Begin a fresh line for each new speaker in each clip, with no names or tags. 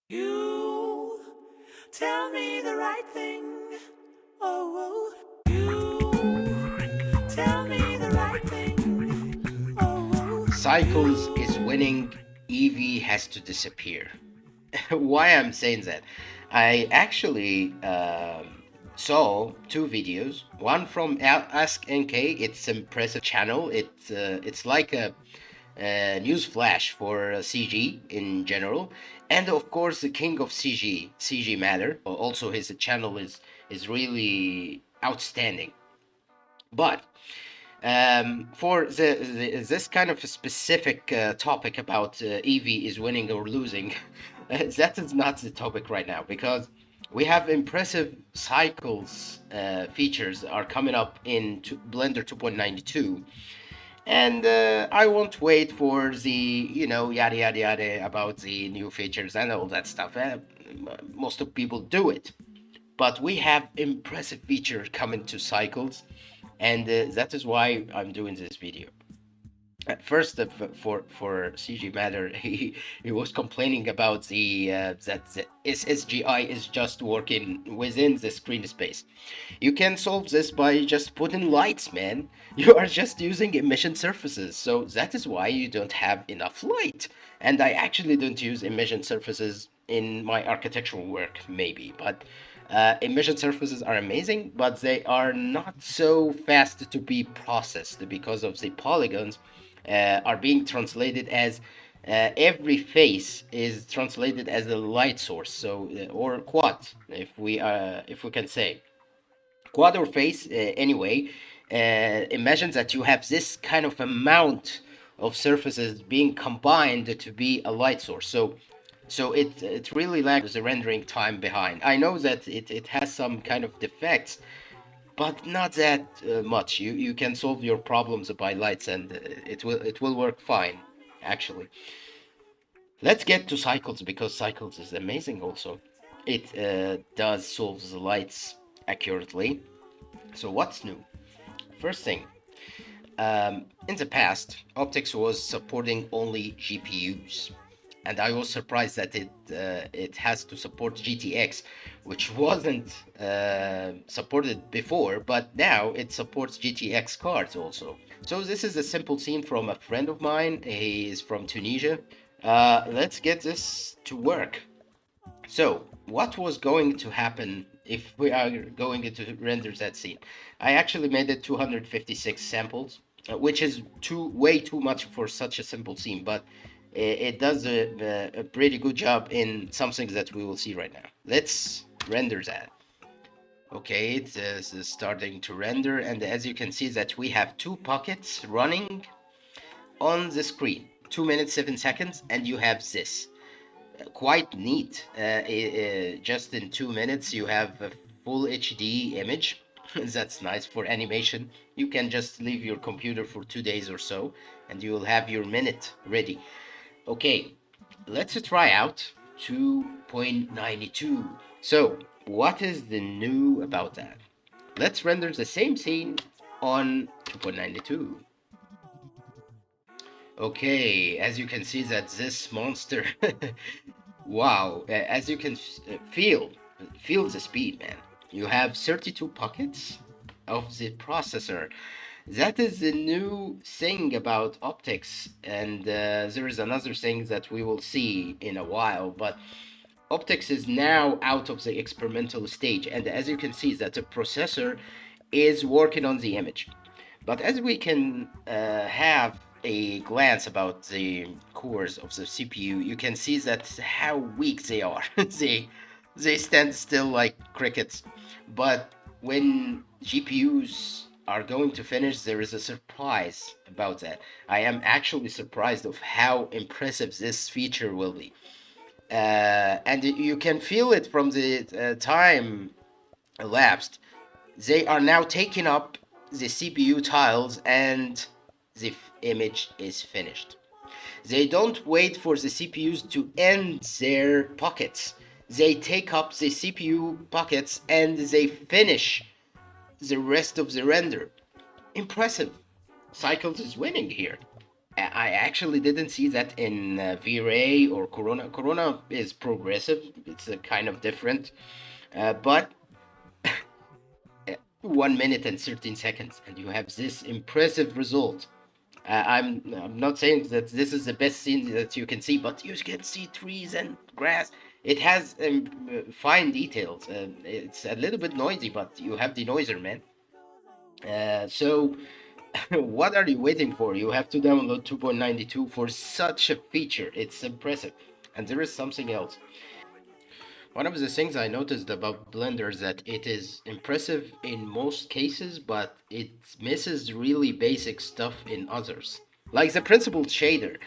You tell me the right thing. Oh, you tell me the right thing. Oh,
Cycles is winning, EV has to disappear. Why I'm saying that? I actually saw two videos. One from AskNK. It's impressive channel. It's like a news flash for CG in general, and of course the king of CG Matter. Also, his channel is really outstanding. But for this kind of a specific topic about EV is winning or losing, that is not the topic right now because we have impressive cycles features are coming up in Blender 2.92, and I won't wait for the yada yada yada about the new features and all that stuff. Most of people do it, but we have impressive features coming to cycles, and that is why I'm doing this video. At first, for CG Matter, he was complaining about that the SSGI is just working within the screen space. You can solve this by just putting lights, man. You are just using emission surfaces, so that is why you don't have enough light. And I actually don't use emission surfaces in my architectural work, maybe, but emission surfaces are amazing, but they are not so fast to be processed because of the polygons are being translated as every face is translated as a light source, so or quad, if we can say quad or face anyway. Imagine that you have this kind of amount of surfaces being combined to be a light source. So it really lags the rendering time behind. I know that it has some kind of defects, but not that much. You can solve your problems by lights, and it will work fine. Actually, let's get to cycles because cycles is amazing. Also, it does solve the lights accurately. So what's new? First thing, in the past, optics was supporting only GPUs, and I was surprised that it has to support GTX, which wasn't supported before, but now it supports GTX cards also. So this is a simple scene from a friend of mine. He is from Tunisia. Let's get this to work. So, what was going to happen if we are going to render that scene? I actually made it 256 samples, which is way too much for such a simple scene, but it does a pretty good job in something that we will see right now. Let's render that. Okay, it's starting to render, and as you can see that we have two pockets running on the screen. 2 minutes 7 seconds, and you have this quite neat. Just in 2 minutes, you have a full HD image. That's nice for animation. You can just leave your computer for 2 days or so, and you will have your minute ready. Okay, let's try out 2.92. So, what is the new about that? Let's render the same scene on 2.92. Okay, as you can see that this monster, wow, as you can feel the speed, man. You have 32 pockets of the processor. That is the new thing about optics, and there is another thing that we will see in a while, but optics is now out of the experimental stage, and as you can see that the processor is working on the image. But as we can have a glance about the cores of the CPU, you can see that how weak they are. They stand still like crickets. But when GPUs are going to finish, there is a surprise about that. I am actually surprised of how impressive this feature will be. And you can feel it from the time elapsed. They are now taking up the CPU tiles, and the image is finished. They don't wait for the CPUs to end their pockets. They take up the CPU pockets and they finish the rest of the render. Impressive. Cycles is winning here. I actually didn't see that in V-Ray or Corona. Corona is progressive. It's a kind of different, but 1 minute and 13 seconds, and you have this impressive result. I'm not saying that this is the best scene that you can see, but you can see trees and grass. It has fine details. It's a little bit noisy, but you have the noiser, man. So, what are you waiting for? You have to download 2.92 for such a feature. It's impressive. And there is something else. One of the things I noticed about Blender is that it is impressive in most cases, but it misses really basic stuff in others. Like the principled shader.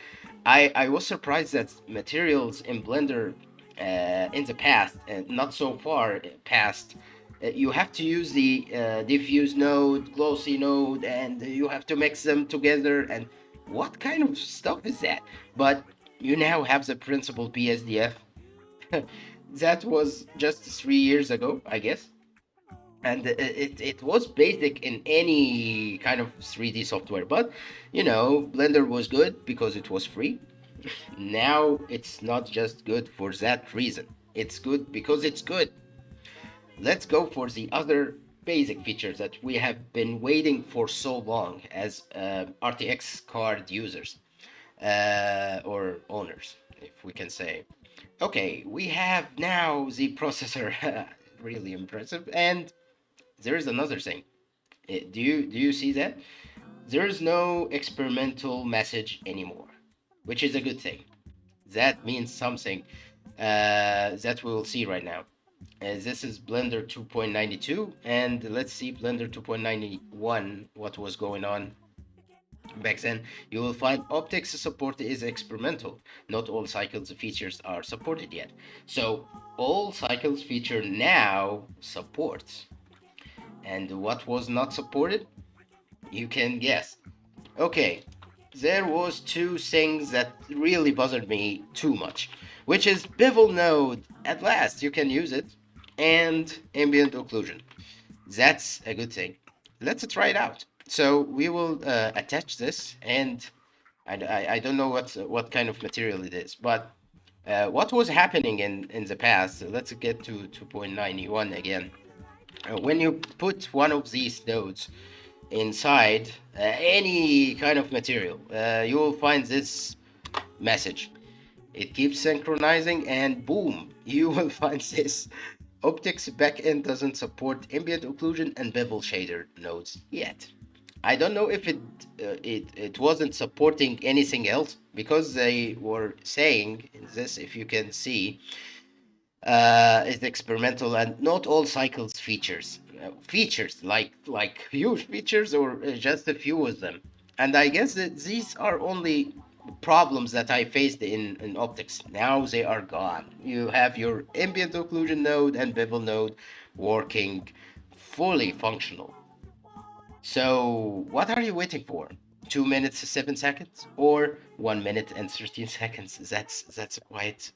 I was surprised that materials in Blender in the past, not so far past, you have to use the diffuse node, glossy node, and you have to mix them together. And what kind of stuff is that? But you now have the principled BSDF. That was just 3 years ago, I guess. And it was basic in any kind of 3D software. But, Blender was good because it was free. Now it's not just good for that reason. It's good because it's good. Let's go for the other basic features that we have been waiting for so long as RTX card users or owners, if we can say. Okay, we have now the processor, really impressive. And there is another thing. Do you see that? There is no experimental message anymore, which is a good thing. That means something that we will see right now. This is Blender 2.92, and let's see Blender 2.91, what was going on back then. You will find optics support is experimental. Not all cycles features are supported yet. So all cycles feature now supports. And what was not supported? You can guess. Okay, there was two things that really bothered me too much, which is bevel node. At last you can use it, and ambient occlusion. That's a good thing. Let's try it out. So we will attach this, and I don't know what kind of material it is, but what was happening in the past. Let's get to 2.91 again. When you put one of these nodes inside any kind of material, you will find this message. It keeps synchronizing, and boom, you will find this. Optics backend doesn't support ambient occlusion and bevel shader nodes yet. I don't know if it wasn't supporting anything else, because they were saying this, if you can see, is experimental and not all cycles features like huge features or just a few of them. And I guess that these are only problems that I faced in optics. Now they are gone. You have your ambient occlusion node and bevel node working fully functional. So what are you waiting for? 2 minutes 7 seconds or 1 minute and 13 seconds? That's quite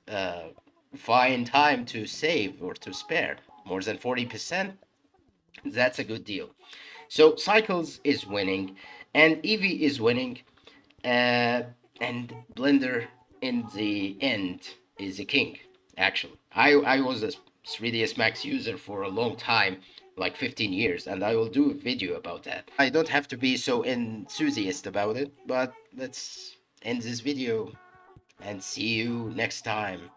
fine time to save or to spare. More than 40%. That's a good deal. So Cycles is winning, and EEVEE is winning, uh, and Blender in the end is the king. Actually, I was a 3ds Max user for a long time, like 15 years, and I will do a video about that. I don't have to be so enthusiast about it, but let's end this video and see you next time.